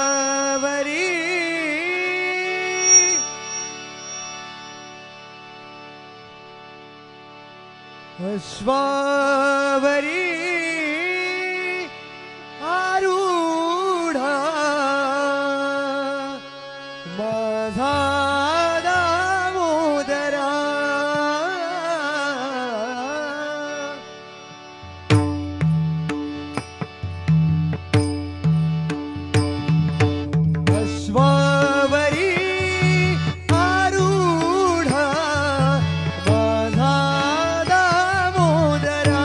अश्वावरी अश्वावरी आरूढा माझा दामोदरा अश्वावरी आरूढा माझा दामोदरा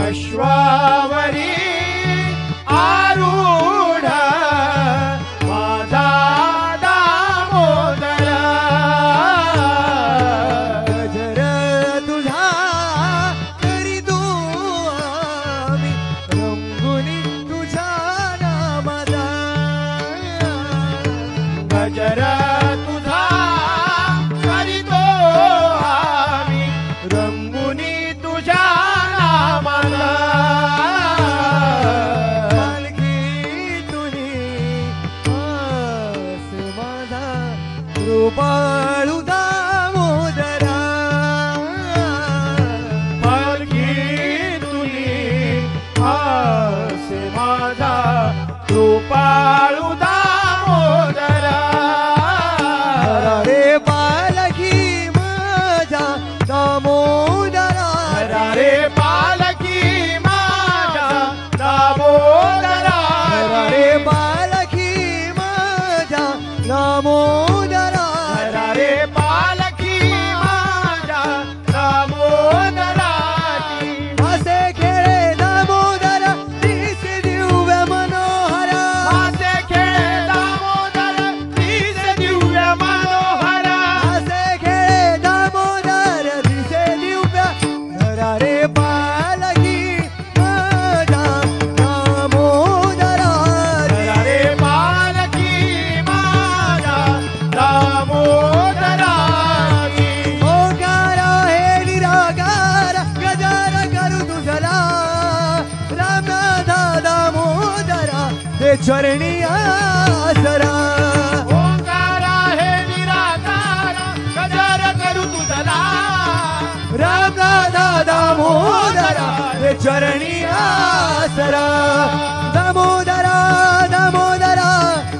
अश्वावरी आरूढा माझा दामोदरा गजर तुझा करीतो आम्ही रंगुनी तुझ्या नामाचा गजर तुझा करीतो आम्ही रंगुनी तुझ्या नामाला पालखी तुनी आस माझा कृपाळू दामोदरा पालखी तुली आसे माझा कृपाळू दामोदरा रे पालखी माझा दामोदरा रे पालखी माझा दामोदरा रे पालखी माझा दामोदरा रे पालखी माझा दामोदरा असे खेळे दामोदरा दिसे दिव्य मनोहरा असे खेळे दामोदर तीस दिव्य मनोहरा असे खेळे दामोदर दिसे दिव्य रे पालखी माझा दामोदरा रे पालखी माझा दामोदरा ओंकार हे निराकार गजर करू तुझला रामनाथा दामोदरा हे चरणी आसरा ओंकार हे निराकार गजर करू तुझला रामनाथा दामोदरा हे चरणी आसरा दामोदरा दामोदरा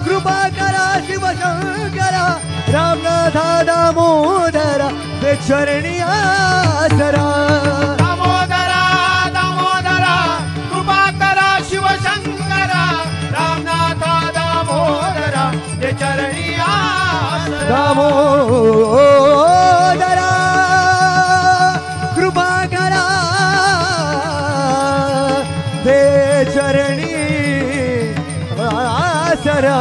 कृपा करा शिवशंकरा रामनाथा दामोदरा हे चरणी आसरा दामोदरा दामोदरा कृपा करा शिवशंकरा रामनाथा दामोदरा ते चरणी आसरा. दामोदरा कृपा करा दे चरणी आसरा